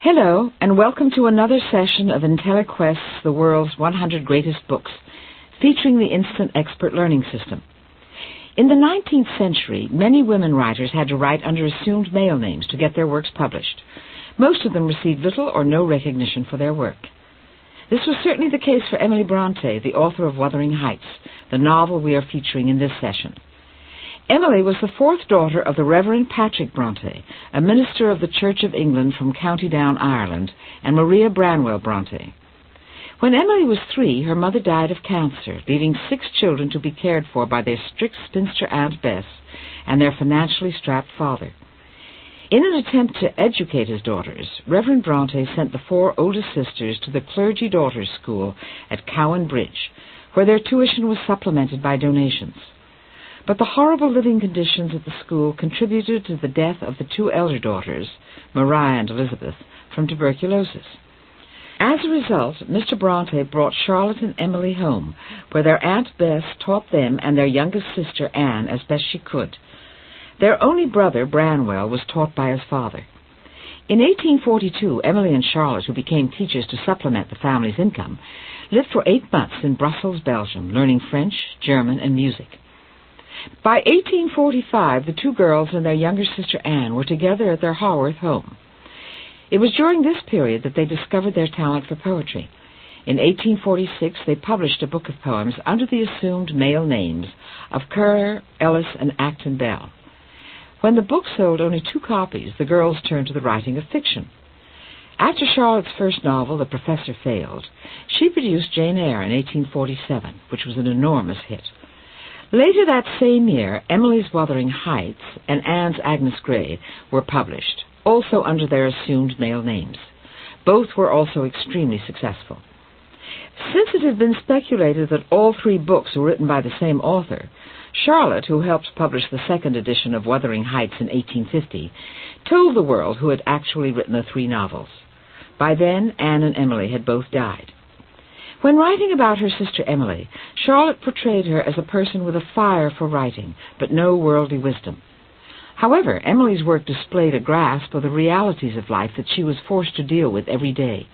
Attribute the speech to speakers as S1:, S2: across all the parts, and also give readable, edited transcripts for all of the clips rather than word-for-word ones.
S1: Hello, and welcome to another session of IntelliQuest's The World's 100 Greatest Books, featuring the Instant Expert Learning System. In the 19th century, many women writers had to write under assumed male names to get their works published. Most of them received little or no recognition for their work. This was certainly the case for Emily Brontë, the author of Wuthering Heights, the novel we are featuring in this session. Emily was the fourth daughter of the Reverend Patrick Brontë, a minister of the Church of England from County Down, Ireland, and Maria Branwell Brontë. When Emily was 3, her mother died of cancer, leaving 6 children to be cared for by their strict spinster Aunt Bess and their financially strapped father. In an attempt to educate his daughters, Reverend Brontë sent the 4 oldest sisters to the Clergy Daughters School at Cowan Bridge, where their tuition was supplemented by donations. But the horrible living conditions at the school contributed to the death of the 2 elder daughters, Maria and Elizabeth, from tuberculosis. As a result, Mr. Brontë brought Charlotte and Emily home, where their Aunt Bess taught them and their youngest sister, Anne, as best she could. Their only brother, Branwell, was taught by his father. In 1842, Emily and Charlotte, who became teachers to supplement the family's income, lived for 8 months in Brussels, Belgium, learning French, German, and music. By 1845, the 2 girls and their younger sister Anne were together at their Haworth home. It was during this period that they discovered their talent for poetry. In 1846, they published a book of poems under the assumed male names of Curre, Ellis, and Acton Bell. When the book sold only 2 copies, the girls turned to the writing of fiction. After Charlotte's first novel, The Professor, failed, she produced Jane Eyre in 1847, which was an enormous hit. Later that same year, Emily's Wuthering Heights and Anne's Agnes Grey were published, also under their assumed male names. Both were also extremely successful. Since it had been speculated that all 3 books were written by the same author, Charlotte, who helped publish the second edition of Wuthering Heights in 1850, told the world who had actually written the 3 novels. By then, Anne and Emily had both died. When writing about her sister Emily, Charlotte portrayed her as a person with a fire for writing, but no worldly wisdom. However, Emily's work displayed a grasp of the realities of life that she was forced to deal with every day.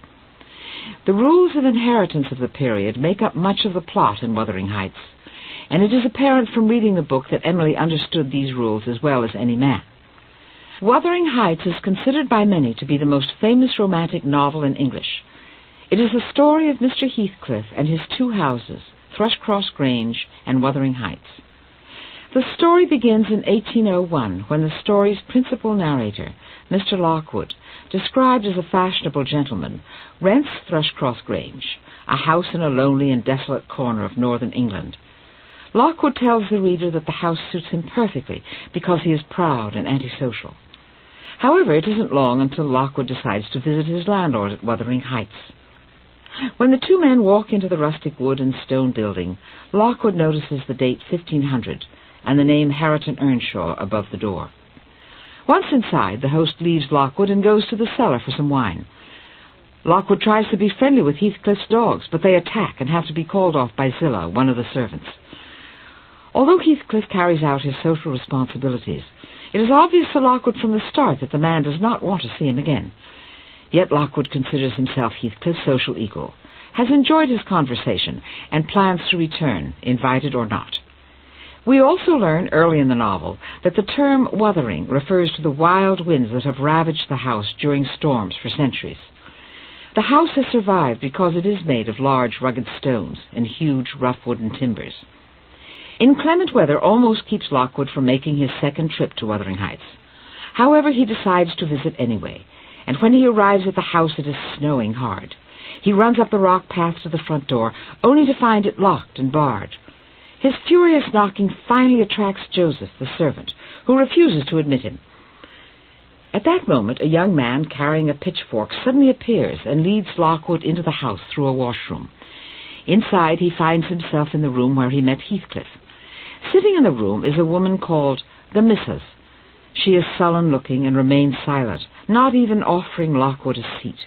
S1: The rules of inheritance of the period make up much of the plot in Wuthering Heights, and it is apparent from reading the book that Emily understood these rules as well as any man. Wuthering Heights is considered by many to be the most famous romantic novel in English. It is the story of Mr. Heathcliff and his 2 houses, Thrushcross Grange and Wuthering Heights. The story begins in 1801, when the story's principal narrator, Mr. Lockwood, described as a fashionable gentleman, rents Thrushcross Grange, a house in a lonely and desolate corner of northern England. Lockwood tells the reader that the house suits him perfectly because he is proud and antisocial. However, it isn't long until Lockwood decides to visit his landlord at Wuthering Heights. When the 2 men walk into the rustic wood and stone building, Lockwood notices the date 1500 and the name Hareton Earnshaw above the door. Once inside, the host leaves Lockwood and goes to the cellar for some wine. Lockwood tries to be friendly with Heathcliff's dogs, but they attack and have to be called off by Zillah, one of the servants. Although Heathcliff carries out his social responsibilities, it is obvious to Lockwood from the start that the man does not want to see him again. Yet Lockwood considers himself Heathcliff's social equal, has enjoyed his conversation, and plans to return, invited or not. We also learn early in the novel that the term wuthering refers to the wild winds that have ravaged the house during storms for centuries. The house has survived because it is made of large, rugged stones and huge, rough wooden timbers. Inclement weather almost keeps Lockwood from making his second trip to Wuthering Heights. However, he decides to visit anyway, and when he arrives at the house it is snowing hard. He runs up the rock path to the front door, only to find it locked and barred. His furious knocking finally attracts Joseph, the servant, who refuses to admit him. At that moment, a young man carrying a pitchfork suddenly appears and leads Lockwood into the house through a washroom. Inside, he finds himself in the room where he met Heathcliff. Sitting in the room is a woman called the Missus. She is sullen-looking and remains silent, not even offering Lockwood a seat.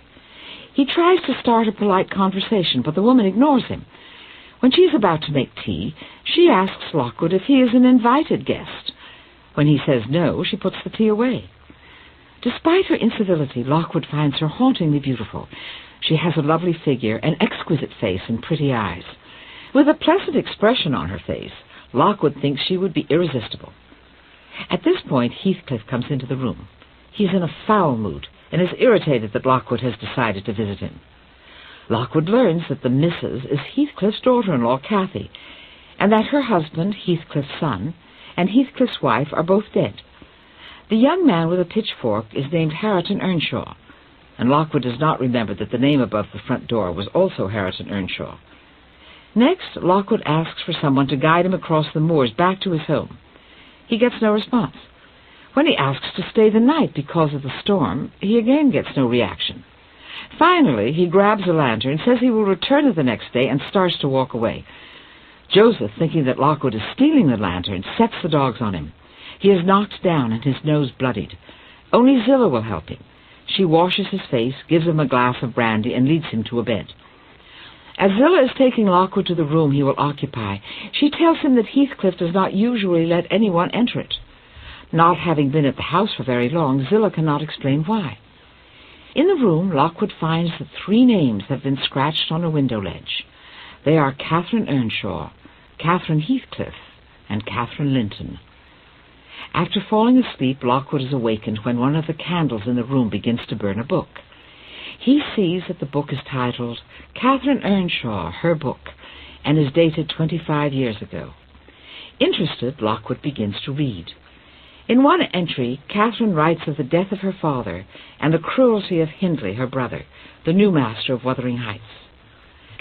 S1: He tries to start a polite conversation, but the woman ignores him. When she is about to make tea, she asks Lockwood if he is an invited guest. When he says no, she puts the tea away. Despite her incivility, Lockwood finds her hauntingly beautiful. She has a lovely figure, an exquisite face, and pretty eyes. With a pleasant expression on her face, Lockwood thinks she would be irresistible. At this point, Heathcliff comes into the room. He is in a foul mood, and is irritated that Lockwood has decided to visit him. Lockwood learns that the Mrs. is Heathcliff's daughter-in-law, Cathy, and that her husband, Heathcliff's son, and Heathcliff's wife are both dead. The young man with a pitchfork is named Hareton Earnshaw, and Lockwood does not remember that the name above the front door was also Hareton Earnshaw. Next, Lockwood asks for someone to guide him across the moors back to his home. He gets no response. When he asks to stay the night because of the storm, he again gets no reaction. Finally, he grabs a lantern, says he will return it the next day, and starts to walk away. Joseph, thinking that Lockwood is stealing the lantern, sets the dogs on him. He is knocked down and his nose bloodied. Only Zillah will help him. She washes his face, gives him a glass of brandy, and leads him to a bed. As Zillah is taking Lockwood to the room he will occupy, she tells him that Heathcliff does not usually let anyone enter it. Not having been at the house for very long, Zillah cannot explain why. In the room, Lockwood finds that 3 names have been scratched on a window ledge. They are Catherine Earnshaw, Catherine Heathcliff, and Catherine Linton. After falling asleep, Lockwood is awakened when one of the candles in the room begins to burn a book. He sees that the book is titled Catherine Earnshaw, Her Book, and is dated 25 years ago. Interested, Lockwood begins to read. In one entry, Catherine writes of the death of her father and the cruelty of Hindley, her brother, the new master of Wuthering Heights.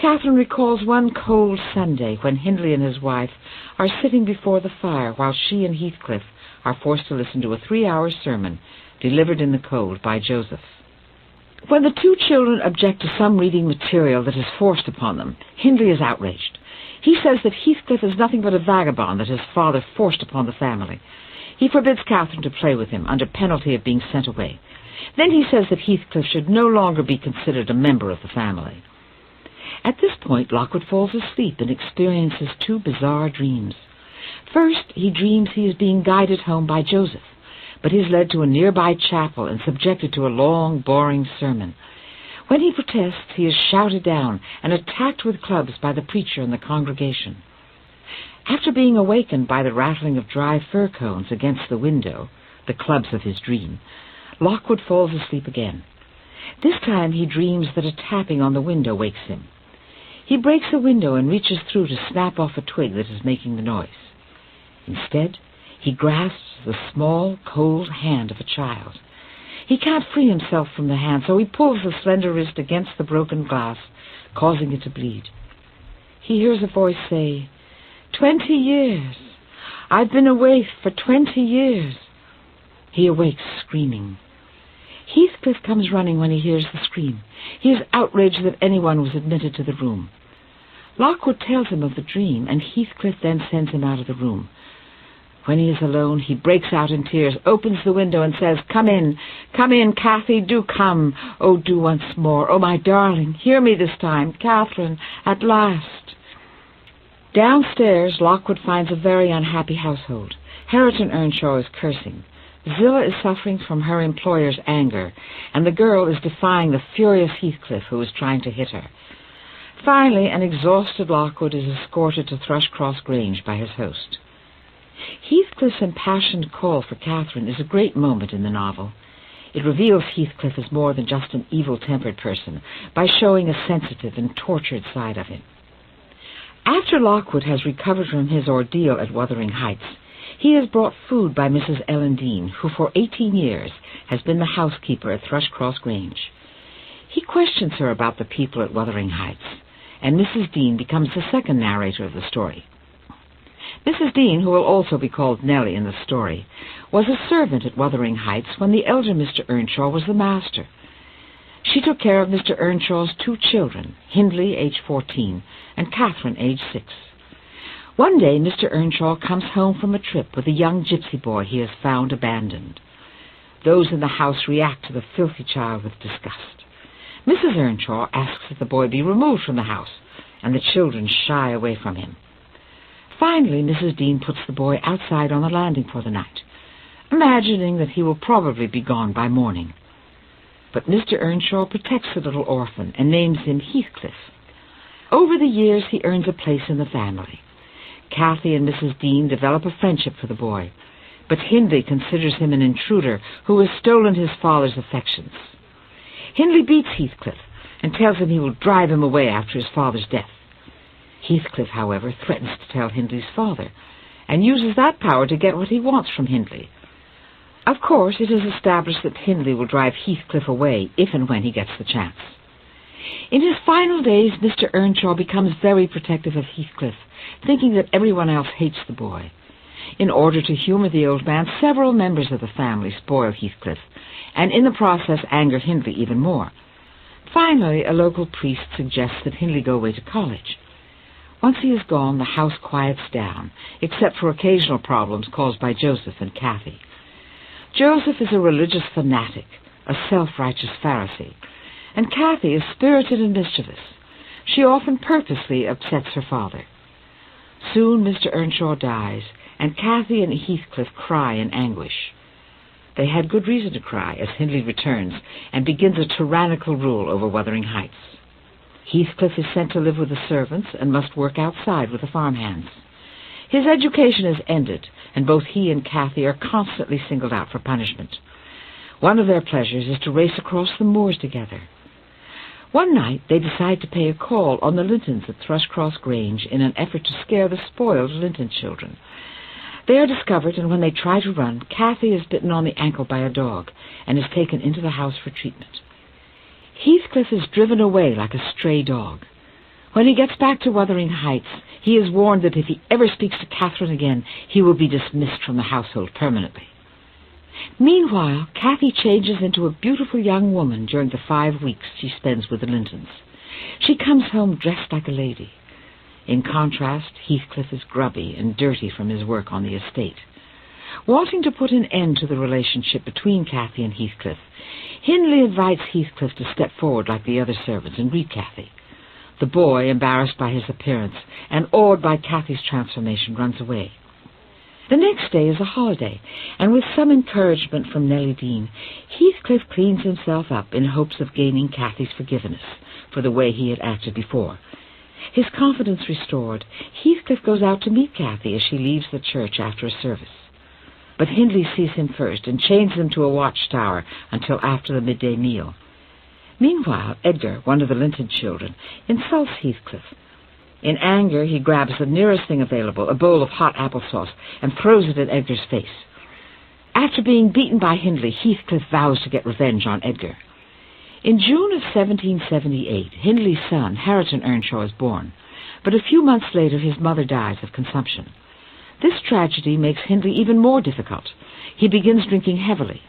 S1: Catherine recalls one cold Sunday when Hindley and his wife are sitting before the fire while she and Heathcliff are forced to listen to a 3-hour sermon delivered in the cold by Joseph. When the 2 children object to some reading material that is forced upon them, Hindley is outraged. He says that Heathcliff is nothing but a vagabond that his father forced upon the family. He forbids Catherine to play with him under penalty of being sent away. Then he says that Heathcliff should no longer be considered a member of the family. At this point, Lockwood falls asleep and experiences 2 bizarre dreams. First, he dreams he is being guided home by Joseph, but he is led to a nearby chapel and subjected to a long, boring sermon. When he protests, he is shouted down and attacked with clubs by the preacher and the congregation. After being awakened by the rattling of dry fir cones against the window, the clubs of his dream, Lockwood falls asleep again. This time he dreams that a tapping on the window wakes him. He breaks the window and reaches through to snap off a twig that is making the noise. Instead, he grasps the small, cold hand of a child. He can't free himself from the hand, so he pulls the slender wrist against the broken glass, causing it to bleed. He hears a voice say, 20 years. I've been away for 20 years. He awakes, screaming. Heathcliff comes running when he hears the scream. He is outraged that anyone was admitted to the room. Lockwood tells him of the dream, and Heathcliff then sends him out of the room. When he is alone, he breaks out in tears, opens the window, and says, come in, Cathy, do come. Oh, do once more. Oh, my darling, hear me this time. Catherine, at last. Downstairs, Lockwood finds a very unhappy household. Hareton Earnshaw is cursing. Zillah is suffering from her employer's anger, and the girl is defying the furious Heathcliff, who is trying to hit her. Finally, an exhausted Lockwood is escorted to Thrushcross Grange by his host. Heathcliff's impassioned call for Catherine is a great moment in the novel. It reveals Heathcliff as more than just an evil-tempered person by showing a sensitive and tortured side of him. After Lockwood has recovered from his ordeal at Wuthering Heights, he is brought food by Mrs. Ellen Dean, who for 18 years has been the housekeeper at Thrushcross Grange. He questions her about the people at Wuthering Heights, and Mrs. Dean becomes the second narrator of the story. Mrs. Dean, who will also be called Nellie in the story, was a servant at Wuthering Heights when the elder Mr. Earnshaw was the master. She took care of Mr. Earnshaw's 2 children, Hindley, age 14, and Catherine, age 6. One day, Mr. Earnshaw comes home from a trip with a young gypsy boy he has found abandoned. Those in the house react to the filthy child with disgust. Mrs. Earnshaw asks that the boy be removed from the house, and the children shy away from him. Finally, Mrs. Dean puts the boy outside on the landing for the night. imagining that he will probably be gone by morning. But Mr. Earnshaw protects the little orphan and names him Heathcliff. Over the years, he earns a place in the family. Cathy and Mrs. Dean develop a friendship for the boy, but Hindley considers him an intruder who has stolen his father's affections. Hindley beats Heathcliff and tells him he will drive him away after his father's death. Heathcliff, however, threatens to tell Hindley's father, and uses that power to get what he wants from Hindley. Of course, it is established that Hindley will drive Heathcliff away if and when he gets the chance. In his final days, Mr. Earnshaw becomes very protective of Heathcliff, thinking that everyone else hates the boy. In order to humor the old man, several members of the family spoil Heathcliff, and in the process anger Hindley even more. Finally, a local priest suggests that Hindley go away to college. Once he is gone, the house quiets down, except for occasional problems caused by Joseph and Cathy. Joseph is a religious fanatic, a self-righteous Pharisee, and Cathy is spirited and mischievous. She often purposely upsets her father. Soon Mr. Earnshaw dies, and Cathy and Heathcliff cry in anguish. They had good reason to cry as Hindley returns and begins a tyrannical rule over Wuthering Heights. Heathcliff is sent to live with the servants and must work outside with the farmhands. His education is ended, and both he and Cathy are constantly singled out for punishment. One of their pleasures is to race across the moors together. One night they decide to pay a call on the Lintons at Thrushcross Grange in an effort to scare the spoiled Linton children. They are discovered, and when they try to run, Cathy is bitten on the ankle by a dog and is taken into the house for treatment. Heathcliff is driven away like a stray dog. When he gets back to Wuthering Heights, he is warned that if he ever speaks to Catherine again, he will be dismissed from the household permanently. Meanwhile, Cathy changes into a beautiful young woman during the 5 weeks she spends with the Lintons. She comes home dressed like a lady. In contrast, Heathcliff is grubby and dirty from his work on the estate. Wanting to put an end to the relationship between Cathy and Heathcliff, Hindley invites Heathcliff to step forward like the other servants and greet Cathy. The boy, embarrassed by his appearance and awed by Cathy's transformation, runs away. The next day is a holiday, and with some encouragement from Nellie Dean, Heathcliff cleans himself up in hopes of gaining Cathy's forgiveness for the way he had acted before. His confidence restored, Heathcliff goes out to meet Cathy as she leaves the church after a service. But Hindley sees him first and chains him to a watchtower until after the midday meal. Meanwhile, Edgar, one of the Linton children, insults Heathcliff. In anger, he grabs the nearest thing available, a bowl of hot applesauce, and throws it at Edgar's face. After being beaten by Hindley, Heathcliff vows to get revenge on Edgar. In June of 1778, Hindley's son, Hareton Earnshaw, is born, but a few months later his mother dies of consumption. This tragedy makes Hindley even more difficult. He begins drinking heavily.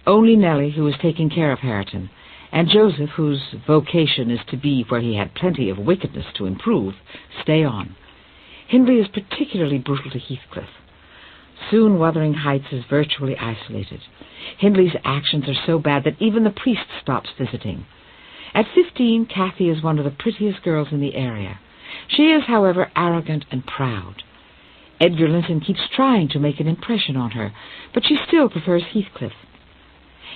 S1: Only Nellie, who is taking care of Hareton, and Joseph, whose vocation is to be where he had plenty of wickedness to improve, stay on. Hindley is particularly brutal to Heathcliff. Soon Wuthering Heights is virtually isolated. Hindley's actions are so bad that even the priest stops visiting. At 15, Cathy is one of the prettiest girls in the area. She is, however, arrogant and proud. Edgar Linton keeps trying to make an impression on her, but she still prefers Heathcliff.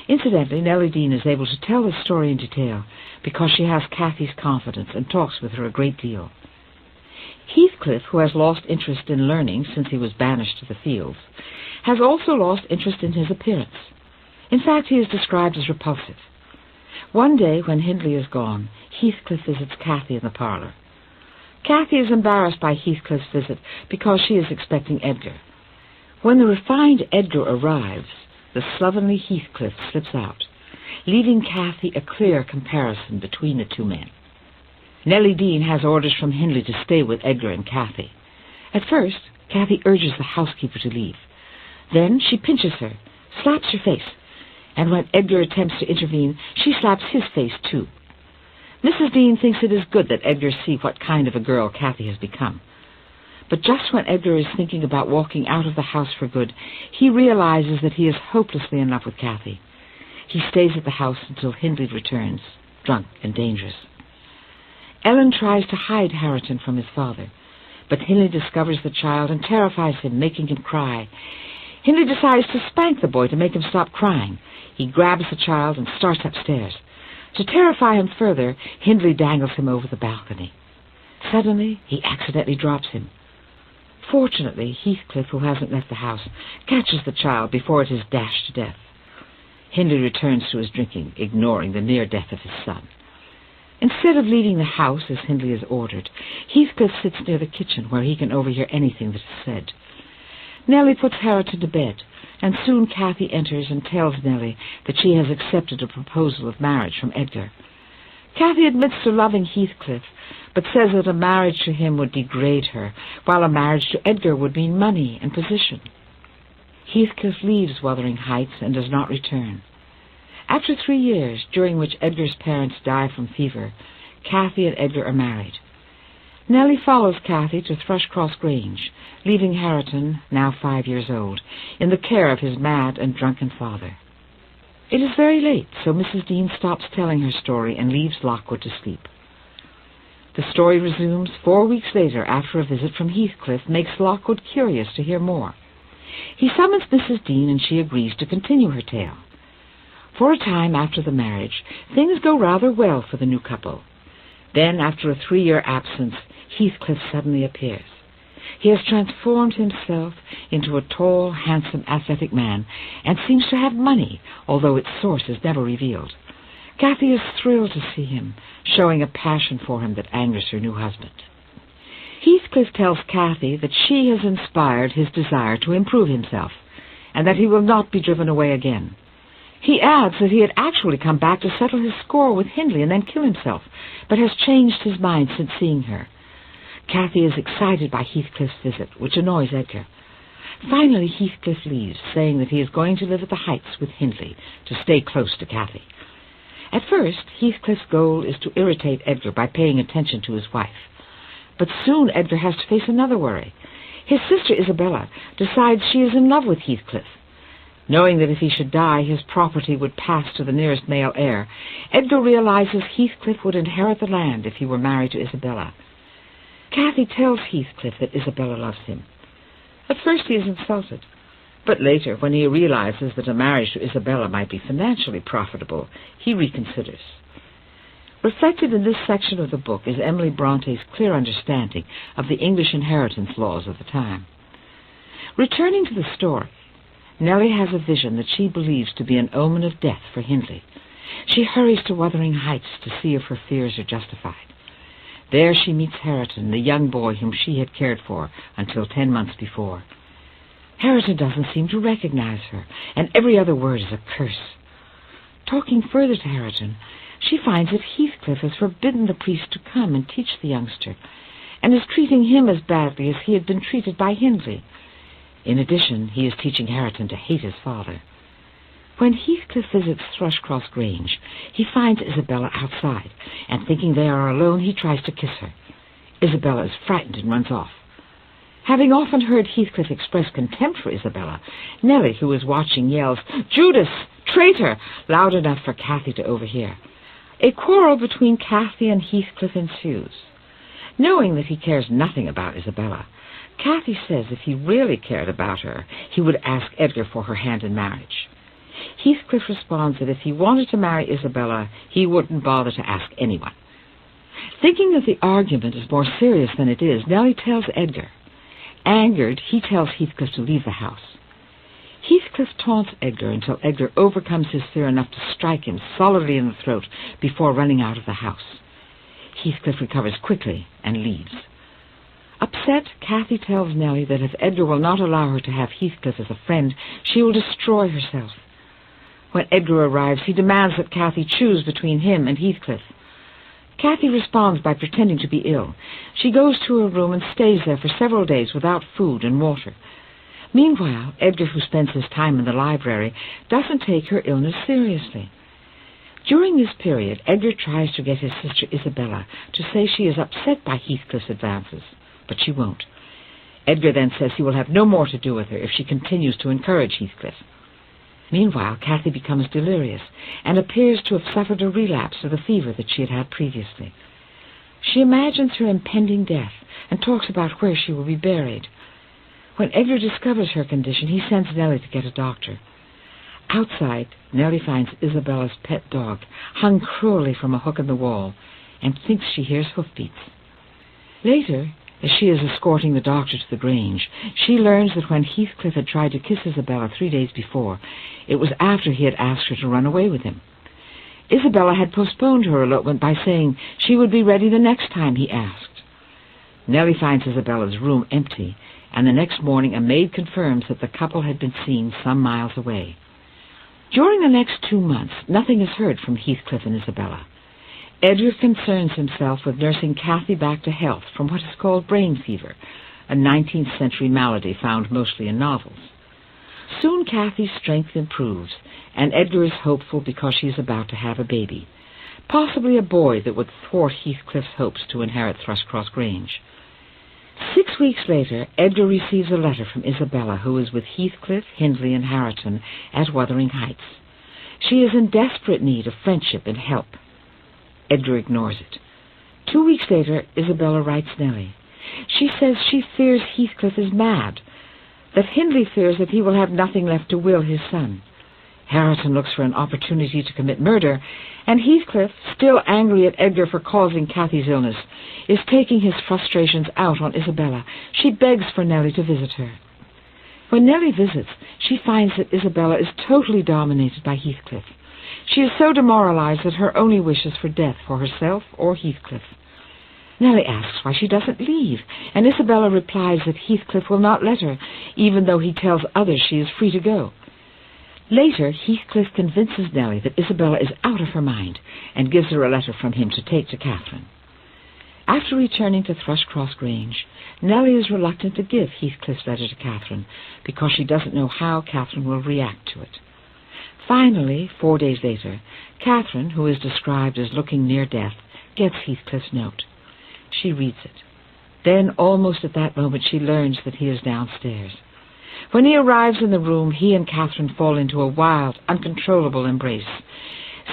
S1: Incidentally, Nellie Dean is able to tell the story in detail because she has Cathy's confidence and talks with her a great deal. Heathcliff, who has lost interest in learning since he was banished to the fields, has also lost interest in his appearance. In fact, he is described as repulsive. One day, when Hindley is gone, Heathcliff visits Cathy in the parlour. Cathy is embarrassed by Heathcliff's visit because she is expecting Edgar. When the refined Edgar arrives, the slovenly Heathcliff slips out, leaving Cathy a clear comparison between the two men. Nellie Dean has orders from Hindley to stay with Edgar and Cathy. At first, Cathy urges the housekeeper to leave. Then she pinches her, slaps her face, and when Edgar attempts to intervene, she slaps his face too. Mrs. Dean thinks it is good that Edgar see what kind of a girl Cathy has become. But just when Edgar is thinking about walking out of the house for good, he realizes that he is hopelessly in love with Cathy. He stays at the house until Hindley returns, drunk and dangerous. Ellen tries to hide Hareton from his father, but Hindley discovers the child and terrifies him, making him cry. Hindley decides to spank the boy to make him stop crying. He grabs the child and starts upstairs. To terrify him further, Hindley dangles him over the balcony. Suddenly, he accidentally drops him. Fortunately, Heathcliff, who hasn't left the house, catches the child before it is dashed to death. Hindley returns to his drinking, ignoring the near death of his son. Instead of leaving the house as Hindley is ordered, Heathcliff sits near the kitchen where he can overhear anything that is said. Nellie puts Hareton to bed, and soon Cathy enters and tells Nellie that she has accepted a proposal of marriage from Edgar. Cathy admits to loving Heathcliff, but says that a marriage to him would degrade her, while a marriage to Edgar would mean money and position. Heathcliff leaves Wuthering Heights and does not return. After 3 years, during which Edgar's parents die from fever, Cathy and Edgar are married. Nellie follows Cathy to Thrushcross Grange, leaving Hareton, now 5 years old, in the care of his mad and drunken father. It is very late, so Mrs. Dean stops telling her story and leaves Lockwood to sleep. The story resumes 4 weeks later after a visit from Heathcliff makes Lockwood curious to hear more. He summons Mrs. Dean and she agrees to continue her tale. For a time after the marriage, things go rather well for the new couple. Then, after a 3-year absence, Heathcliff suddenly appears. He has transformed himself into a tall, handsome, athletic man, and seems to have money, although its source is never revealed. Cathy is thrilled to see him, showing a passion for him that angers her new husband. Heathcliff tells Cathy that she has inspired his desire to improve himself, and that he will not be driven away again. He adds that he had actually come back to settle his score with Hindley and then kill himself, but has changed his mind since seeing her. Cathy is excited by Heathcliff's visit, which annoys Edgar. Finally, Heathcliff leaves, saying that he is going to live at the Heights with Hindley, to stay close to Cathy. At first, Heathcliff's goal is to irritate Edgar by paying attention to his wife. But soon Edgar has to face another worry. His sister Isabella decides she is in love with Heathcliff. Knowing that if he should die, his property would pass to the nearest male heir, Edgar realizes Heathcliff would inherit the land if he were married to Isabella. Cathy tells Heathcliff that Isabella loves him. At first he is insulted, but later, when he realizes that a marriage to Isabella might be financially profitable, he reconsiders. Reflected in this section of the book is Emily Bronte's clear understanding of the English inheritance laws of the time. Returning to the story, Nellie has a vision that she believes to be an omen of death for Hindley. She hurries to Wuthering Heights to see if her fears are justified. There she meets Hareton, the young boy whom she had cared for until 10 months before. Hareton doesn't seem to recognize her, and every other word is a curse. Talking further to Hareton, she finds that Heathcliff has forbidden the priest to come and teach the youngster, and is treating him as badly as he had been treated by Hindley. In addition, he is teaching Hareton to hate his father. When Heathcliff visits Thrushcross Grange, he finds Isabella outside, and thinking they are alone, he tries to kiss her. Isabella is frightened and runs off. Having often heard Heathcliff express contempt for Isabella, Nellie, who is watching, yells, "Judas! Traitor!" loud enough for Cathy to overhear. A quarrel between Cathy and Heathcliff ensues. Knowing that he cares nothing about Isabella, Cathy says if he really cared about her, he would ask Edgar for her hand in marriage. Heathcliff responds that if he wanted to marry Isabella, he wouldn't bother to ask anyone. Thinking that the argument is more serious than it is, Nellie tells Edgar. Angered, he tells Heathcliff to leave the house. Heathcliff taunts Edgar until Edgar overcomes his fear enough to strike him solidly in the throat before running out of the house. Heathcliff recovers quickly and leaves. Upset, Cathy tells Nellie that if Edgar will not allow her to have Heathcliff as a friend, she will destroy herself. When Edgar arrives, he demands that Cathy choose between him and Heathcliff. Cathy responds by pretending to be ill. She goes to her room and stays there for several days without food and water. Meanwhile, Edgar, who spends his time in the library, doesn't take her illness seriously. During this period, Edgar tries to get his sister Isabella to say she is upset by Heathcliff's advances, but she won't. Edgar then says he will have no more to do with her if she continues to encourage Heathcliff. Meanwhile, Cathy becomes delirious and appears to have suffered a relapse of the fever that she had had previously. She imagines her impending death and talks about where she will be buried. When Edgar discovers her condition, he sends Nellie to get a doctor. Outside, Nellie finds Isabella's pet dog hung cruelly from a hook in the wall and thinks she hears hoofbeats. Later, as she is escorting the doctor to the Grange, she learns that when Heathcliff had tried to kiss Isabella 3 days before, it was after he had asked her to run away with him. Isabella had postponed her elopement by saying she would be ready the next time he asked. Nellie finds Isabella's room empty, and the next morning a maid confirms that the couple had been seen some miles away. During the next 2 months, nothing is heard from Heathcliff and Isabella. Edgar concerns himself with nursing Cathy back to health from what is called brain fever, a 19th century malady found mostly in novels. Soon Cathy's strength improves, and Edgar is hopeful because she is about to have a baby, possibly a boy that would thwart Heathcliff's hopes to inherit Thrushcross Grange. 6 weeks later, Edgar receives a letter from Isabella, who is with Heathcliff, Hindley, and Hareton at Wuthering Heights. She is in desperate need of friendship and help. Edgar ignores it. 2 weeks later, Isabella writes Nellie. She says she fears Heathcliff is mad, that Hindley fears that he will have nothing left to will his son. Hareton looks for an opportunity to commit murder, and Heathcliff, still angry at Edgar for causing Cathy's illness, is taking his frustrations out on Isabella. She begs for Nellie to visit her. When Nellie visits, she finds that Isabella is totally dominated by Heathcliff. She is so demoralized that her only wish is for death for herself or Heathcliff. Nellie asks why she doesn't leave, and Isabella replies that Heathcliff will not let her, even though he tells others she is free to go. Later, Heathcliff convinces Nellie that Isabella is out of her mind and gives her a letter from him to take to Catherine. After returning to Thrushcross Grange, Nellie is reluctant to give Heathcliff's letter to Catherine because she doesn't know how Catherine will react to it. Finally, 4 days later, Catherine, who is described as looking near death, gets Heathcliff's note. She reads it. Then, almost at that moment, she learns that he is downstairs. When he arrives in the room, he and Catherine fall into a wild, uncontrollable embrace.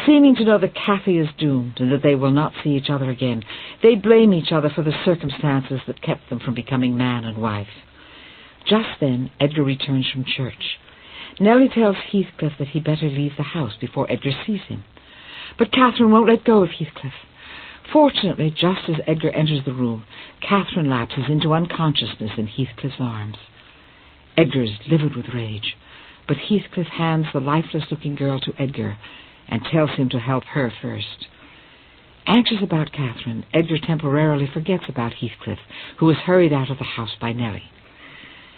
S1: Seeming to know that Cathy is doomed and that they will not see each other again, they blame each other for the circumstances that kept them from becoming man and wife. Just then, Edgar returns from church. Nellie tells Heathcliff that he better leave the house before Edgar sees him. But Catherine won't let go of Heathcliff. Fortunately, just as Edgar enters the room, Catherine lapses into unconsciousness in Heathcliff's arms. Edgar is livid with rage, but Heathcliff hands the lifeless-looking girl to Edgar and tells him to help her first. Anxious about Catherine, Edgar temporarily forgets about Heathcliff, who is hurried out of the house by Nellie.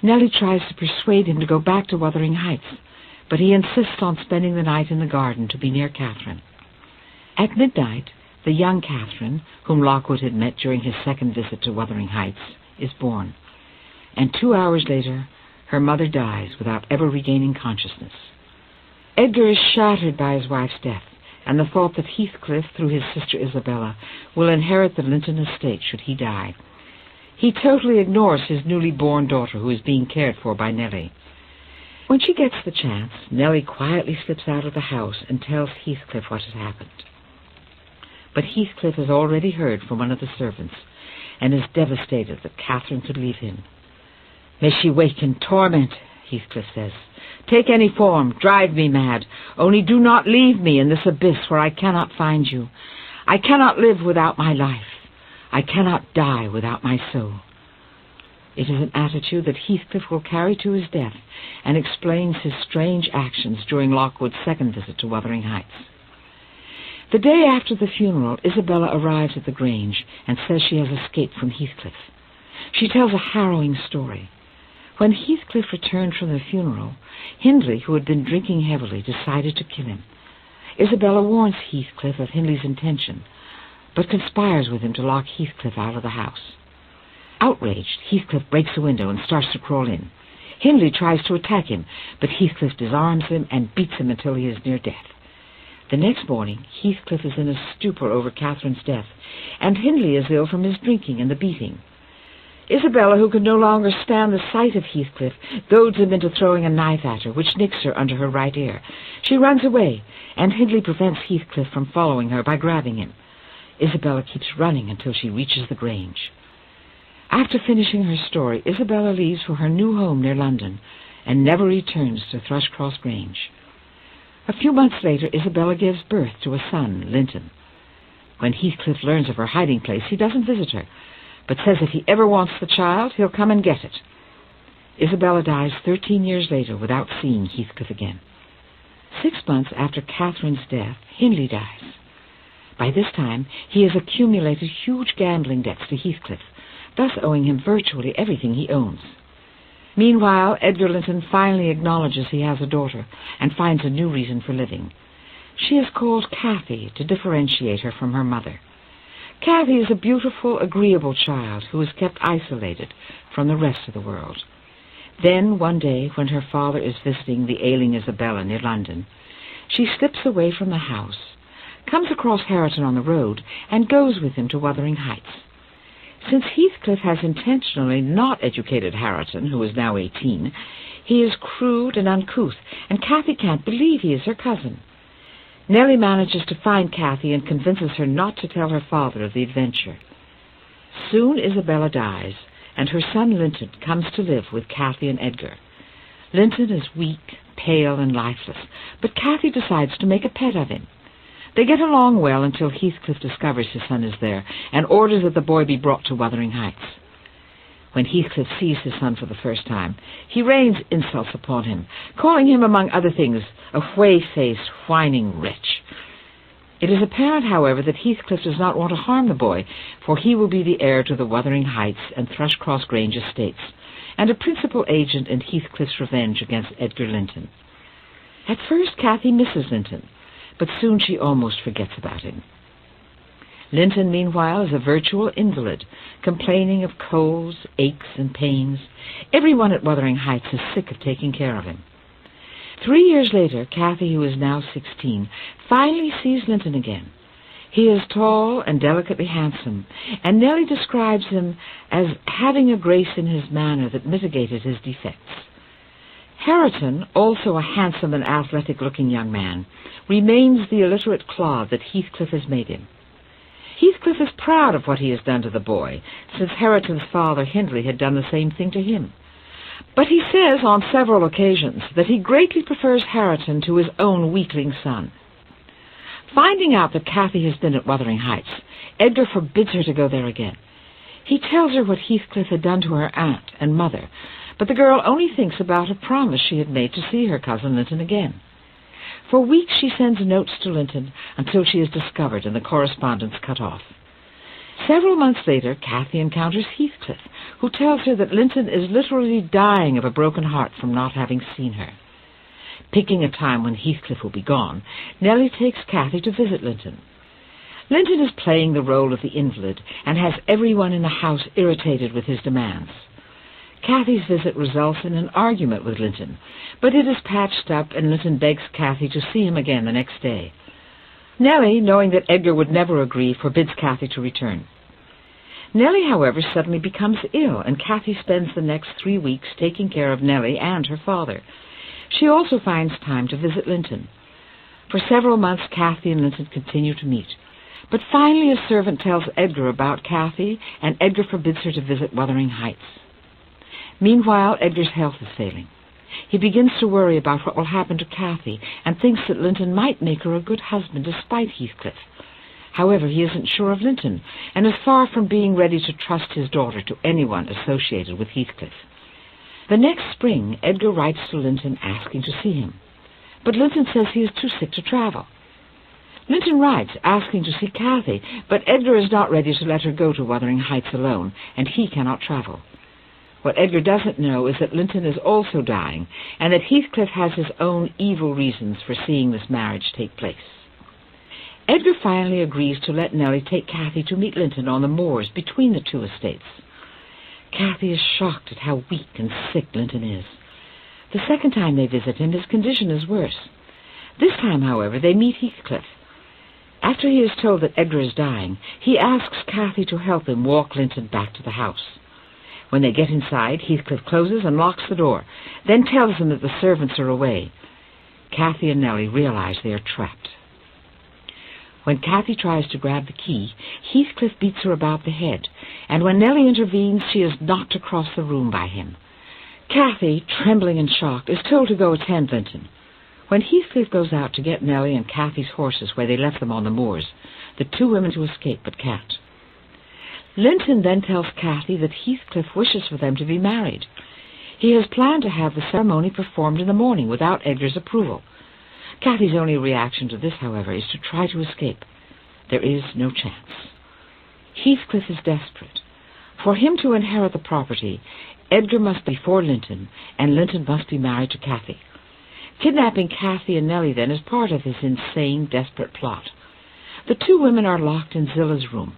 S1: Nellie tries to persuade him to go back to Wuthering Heights, but he insists on spending the night in the garden to be near Catherine. At midnight, the young Catherine, whom Lockwood had met during his second visit to Wuthering Heights, is born, and 2 hours later, her mother dies without ever regaining consciousness. Edgar is shattered by his wife's death, and the thought that Heathcliff, through his sister Isabella, will inherit the Linton estate should he die. He totally ignores his newly born daughter, who is being cared for by Nellie. When she gets the chance, Nellie quietly slips out of the house and tells Heathcliff what has happened. But Heathcliff has already heard from one of the servants, and is devastated that Catherine could leave him. "May she wake in torment," Heathcliff says. "Take any form, drive me mad, only do not leave me in this abyss where I cannot find you. I cannot live without my life. I cannot die without my soul." It is an attitude that Heathcliff will carry to his death, and explains his strange actions during Lockwood's second visit to Wuthering Heights. The day after the funeral, Isabella arrives at the Grange and says she has escaped from Heathcliff. She tells a harrowing story. When Heathcliff returned from the funeral, Hindley, who had been drinking heavily, decided to kill him. Isabella warns Heathcliff of Hindley's intention, but conspires with him to lock Heathcliff out of the house. Outraged, Heathcliff breaks a window and starts to crawl in. Hindley tries to attack him, but Heathcliff disarms him and beats him until he is near death. The next morning, Heathcliff is in a stupor over Catherine's death, and Hindley is ill from his drinking and the beating. Isabella, who can no longer stand the sight of Heathcliff, goads him into throwing a knife at her, which nicks her under her right ear. She runs away, and Hindley prevents Heathcliff from following her by grabbing him. Isabella keeps running until she reaches the Grange. After finishing her story, Isabella leaves for her new home near London and never returns to Thrushcross Grange. A few months later, Isabella gives birth to a son, Linton. When Heathcliff learns of her hiding place, he doesn't visit her, but says if he ever wants the child, he'll come and get it. Isabella dies 13 years later without seeing Heathcliff again. 6 months after Catherine's death, Hindley dies. By this time, he has accumulated huge gambling debts to Heathcliff, thus owing him virtually everything he owns. Meanwhile, Edgar Linton finally acknowledges he has a daughter and finds a new reason for living. She is called Cathy to differentiate her from her mother. Cathy is a beautiful, agreeable child who is kept isolated from the rest of the world. Then, one day, when her father is visiting the ailing Isabella near London, she slips away from the house, comes across Hareton on the road, and goes with him to Wuthering Heights. Since Heathcliff has intentionally not educated Hareton, who is now 18, he is crude and uncouth, and Cathy can't believe he is her cousin. Nellie manages to find Cathy and convinces her not to tell her father of the adventure. Soon Isabella dies, and her son Linton comes to live with Cathy and Edgar. Linton is weak, pale, and lifeless, but Cathy decides to make a pet of him. They get along well until Heathcliff discovers his son is there and orders that the boy be brought to Wuthering Heights. When Heathcliff sees his son for the first time, he rains insults upon him, calling him, among other things, a whey-faced, whining wretch. It is apparent, however, that Heathcliff does not want to harm the boy, for he will be the heir to the Wuthering Heights and Thrushcross Grange estates, and a principal agent in Heathcliff's revenge against Edgar Linton. At first, Cathy misses Linton, but soon she almost forgets about him. Linton, meanwhile, is a virtual invalid, complaining of colds, aches, and pains. Everyone at Wuthering Heights is sick of taking care of him. 3 years later, Cathy, who is now 16, finally sees Linton again. He is tall and delicately handsome, and Nellie describes him as having a grace in his manner that mitigated his defects. Hareton, also a handsome and athletic-looking young man, remains the illiterate clod that Heathcliff has made him. Heathcliff is proud of what he has done to the boy, since Hareton's father, Hindley, had done the same thing to him. But he says on several occasions that he greatly prefers Hareton to his own weakling son. Finding out that Cathy has been at Wuthering Heights, Edgar forbids her to go there again. He tells her what Heathcliff had done to her aunt and mother, but the girl only thinks about a promise she had made to see her cousin Linton again. For weeks she sends notes to Linton until she is discovered and the correspondence cut off. Several months later, Cathy encounters Heathcliff, who tells her that Linton is literally dying of a broken heart from not having seen her. Picking a time when Heathcliff will be gone, Nellie takes Cathy to visit Linton. Linton is playing the role of the invalid and has everyone in the house irritated with his demands. Cathy's visit results in an argument with Linton, but it is patched up and Linton begs Cathy to see him again the next day. Nellie, knowing that Edgar would never agree, forbids Cathy to return. Nellie, however, suddenly becomes ill, and Cathy spends the next 3 weeks taking care of Nellie and her father. She also finds time to visit Linton. For several months, Cathy and Linton continue to meet. But finally a servant tells Edgar about Cathy, and Edgar forbids her to visit Wuthering Heights. Meanwhile, Edgar's health is failing. He begins to worry about what will happen to Cathy, and thinks that Linton might make her a good husband despite Heathcliff. However, he isn't sure of Linton, and is far from being ready to trust his daughter to anyone associated with Heathcliff. The next spring, Edgar writes to Linton asking to see him, but Linton says he is too sick to travel. Linton writes asking to see Cathy, but Edgar is not ready to let her go to Wuthering Heights alone, and he cannot travel. What Edgar doesn't know is that Linton is also dying, and that Heathcliff has his own evil reasons for seeing this marriage take place. Edgar finally agrees to let Nellie take Cathy to meet Linton on the moors between the two estates. Cathy is shocked at how weak and sick Linton is. The second time they visit him, his condition is worse. This time, however, they meet Heathcliff. After he is told that Edgar is dying, he asks Cathy to help him walk Linton back to the house. When they get inside, Heathcliff closes and locks the door, then tells them that the servants are away. Cathy and Nellie realize they are trapped. When Cathy tries to grab the key, Heathcliff beats her about the head, and when Nellie intervenes, she is knocked across the room by him. Cathy, trembling and shocked, is told to go attend Linton. When Heathcliff goes out to get Nellie and Cathy's horses where they left them on the moors, the two women to escape but can't. Linton then tells Cathy that Heathcliff wishes for them to be married. He has planned to have the ceremony performed in the morning without Edgar's approval. Cathy's only reaction to this, however, is to try to escape. There is no chance. Heathcliff is desperate. For him to inherit the property, Edgar must be for Linton, and Linton must be married to Cathy. Kidnapping Cathy and Nellie, then, is part of his insane, desperate plot. The two women are locked in Zilla's room.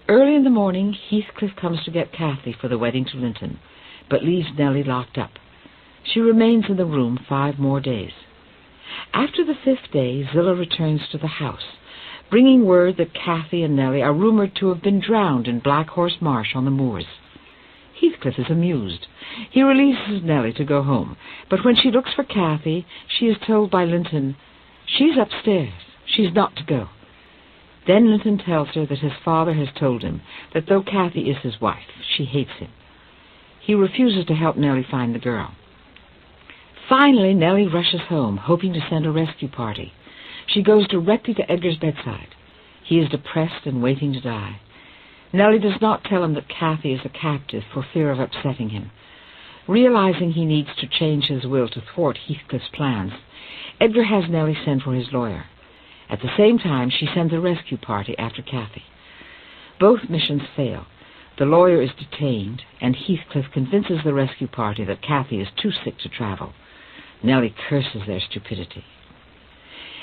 S1: Early in the morning, Heathcliff comes to get Cathy for the wedding to Linton, but leaves Nellie locked up. She remains in the room 5 more days. After the 5th day, Zilla returns to the house, bringing word that Cathy and Nellie are rumored to have been drowned in Black Horse Marsh on the moors. Heathcliff is amused. He releases Nellie to go home, but when she looks for Cathy, she is told by Linton, "She's upstairs. She's not to go." Then Linton tells her that his father has told him that though Cathy is his wife, she hates him. He refuses to help Nellie find the girl. Finally, Nellie rushes home, hoping to send a rescue party. She goes directly to Edgar's bedside. He is depressed and waiting to die. Nellie does not tell him that Cathy is a captive for fear of upsetting him. Realizing he needs to change his will to thwart Heathcliff's plans, Edgar has Nellie send for his lawyer. At the same time, she sends a rescue party after Cathy. Both missions fail. The lawyer is detained, and Heathcliff convinces the rescue party that Cathy is too sick to travel. Nellie curses their stupidity.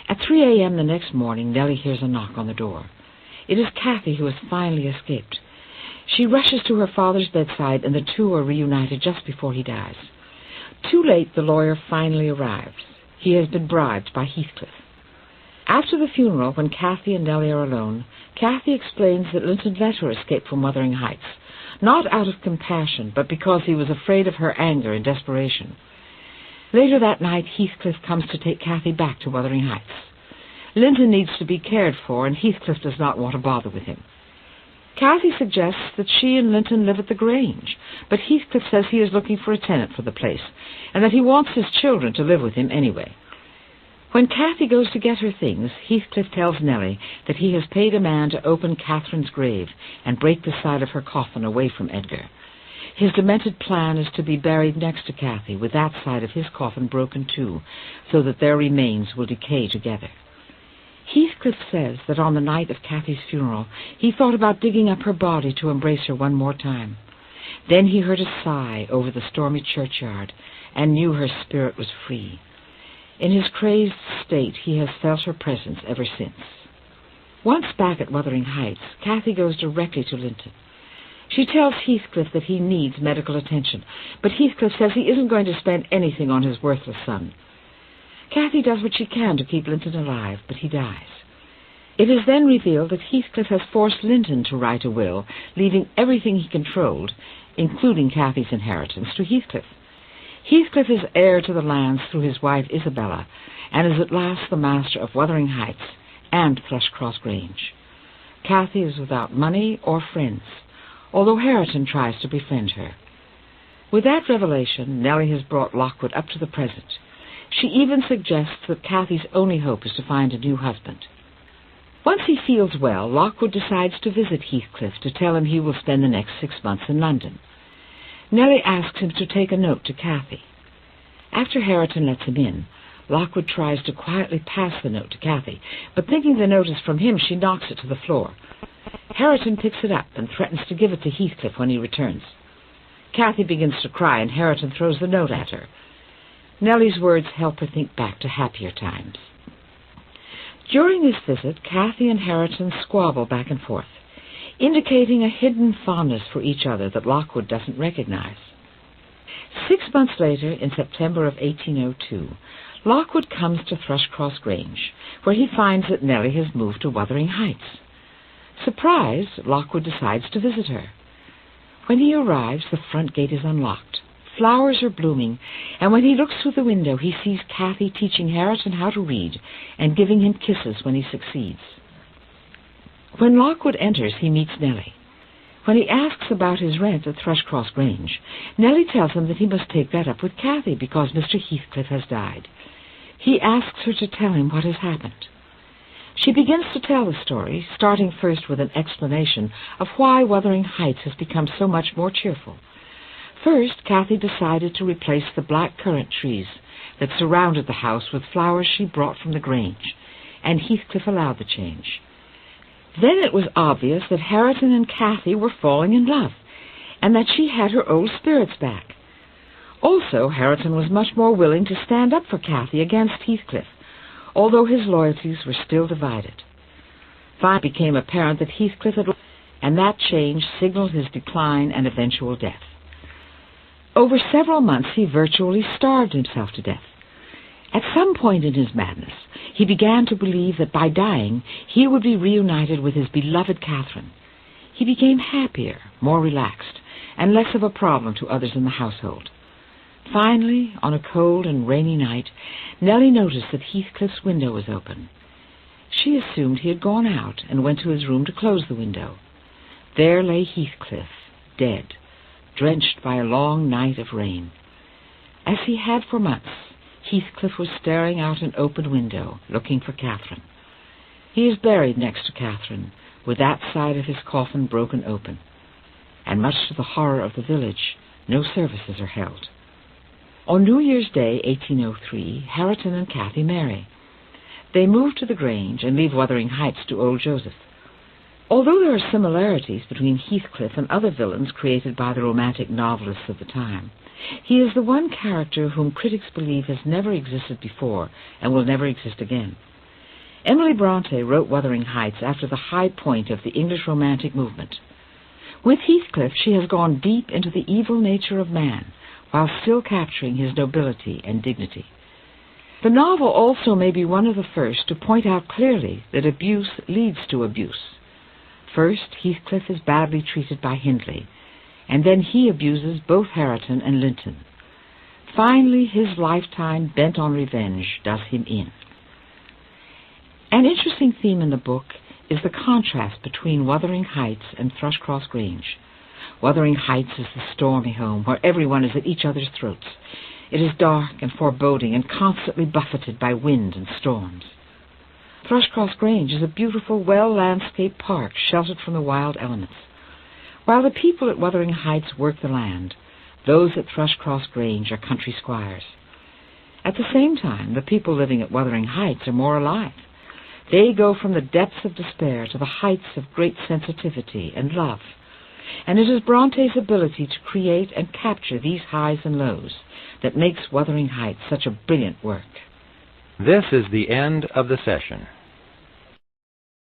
S1: At 3 a.m. the next morning, Nellie hears a knock on the door. It is Cathy who has finally escaped. She rushes to her father's bedside, and the two are reunited just before he dies. Too late, the lawyer finally arrives. He has been bribed by Heathcliff. After the funeral, when Cathy and Nellie are alone, Cathy explains that Linton let her escape from Wuthering Heights, not out of compassion, but because he was afraid of her anger and desperation. Later that night, Heathcliff comes to take Cathy back to Wuthering Heights. Linton needs to be cared for, and Heathcliff does not want to bother with him. Cathy suggests that she and Linton live at the Grange, but Heathcliff says he is looking for a tenant for the place, and that he wants his children to live with him anyway. When Cathy goes to get her things, Heathcliff tells Nellie that he has paid a man to open Catherine's grave and break the side of her coffin away from Edgar. His demented plan is to be buried next to Cathy, with that side of his coffin broken too, so that their remains will decay together. Heathcliff says that on the night of Cathy's funeral, he thought about digging up her body to embrace her one more time. Then he heard a sigh over the stormy churchyard and knew her spirit was free. In his crazed state, he has felt her presence ever since. Once back at Wuthering Heights, Cathy goes directly to Linton. She tells Heathcliff that he needs medical attention, but Heathcliff says he isn't going to spend anything on his worthless son. Cathy does what she can to keep Linton alive, but he dies. It is then revealed that Heathcliff has forced Linton to write a will, leaving everything he controlled, including Cathy's inheritance, to Heathcliff. Heathcliff is heir to the lands through his wife Isabella, and is at last the master of Wuthering Heights and Thrushcross Grange. Cathy is without money or friends, although Hareton tries to befriend her. With that revelation, Nellie has brought Lockwood up to the present. She even suggests that Cathy's only hope is to find a new husband. Once he feels well, Lockwood decides to visit Heathcliff to tell him he will spend the next 6 months in London. Nellie asks him to take a note to Cathy. After Hareton lets him in, Lockwood tries to quietly pass the note to Cathy, but thinking the note is from him, she knocks it to the floor. Hareton picks it up and threatens to give it to Heathcliff when he returns. Cathy begins to cry, and Hareton throws the note at her. Nellie's words help her think back to happier times. During this visit, Cathy and Hareton squabble back and forth, indicating a hidden fondness for each other that Lockwood doesn't recognize. 6 months later, in September of 1802, Lockwood comes to Thrushcross Grange, where he finds that Nellie has moved to Wuthering Heights. Surprised, Lockwood decides to visit her. When he arrives, the front gate is unlocked. Flowers are blooming, and when he looks through the window, he sees Cathy teaching Hareton how to read and giving him kisses when he succeeds. When Lockwood enters, he meets Nellie. When he asks about his rent at Thrushcross Grange, Nellie tells him that he must take that up with Cathy because Mr. Heathcliff has died. He asks her to tell him what has happened. She begins to tell the story, starting first with an explanation of why Wuthering Heights has become so much more cheerful. First, Cathy decided to replace the black currant trees that surrounded the house with flowers she brought from the Grange, and Heathcliff allowed the change. Then it was obvious that Hareton and Cathy were falling in love, and that she had her old spirits back. Also, Hareton was much more willing to stand up for Cathy against Heathcliff, although his loyalties were still divided. Finally, it became apparent that Heathcliff had, and that change signaled his decline and eventual death. Over several months, he virtually starved himself to death. At some point in his madness, he began to believe that by dying, he would be reunited with his beloved Catherine. He became happier, more relaxed, and less of a problem to others in the household. Finally, on a cold and rainy night, Nellie noticed that Heathcliff's window was open. She assumed he had gone out and went to his room to close the window. There lay Heathcliff, dead, drenched by a long night of rain. As he had for months, Heathcliff was staring out an open window, looking for Catherine. He is buried next to Catherine, with that side of his coffin broken open, and much to the horror of the village, no services are held. On New Year's Day, 1803, Hareton and Cathy marry. They move to the Grange and leave Wuthering Heights to old Joseph. Although there are similarities between Heathcliff and other villains created by the romantic novelists of the time, he is the one character whom critics believe has never existed before and will never exist again. Emily Bronte wrote Wuthering Heights after the high point of the English Romantic movement. With Heathcliff, she has gone deep into the evil nature of man, while still capturing his nobility and dignity. The novel also may be one of the first to point out clearly that abuse leads to abuse. First, Heathcliff is badly treated by Hindley, and then he abuses both Hareton and Linton. Finally, his lifetime bent on revenge does him in. An interesting theme in the book is the contrast between Wuthering Heights and Thrushcross Grange. Wuthering Heights is the stormy home where everyone is at each other's throats. It is dark and foreboding and constantly buffeted by wind and storms. Thrushcross Grange is a beautiful, well-landscaped park sheltered from the wild elements. While the people at Wuthering Heights work the land, those at Thrushcross Grange are country squires. At the same time, the people living at Wuthering Heights are more alive. They go from the depths of despair to the heights of great sensitivity and love. And it is Bronte's ability to create and capture these highs and lows that makes Wuthering Heights such a brilliant work.
S2: This is the end of the session.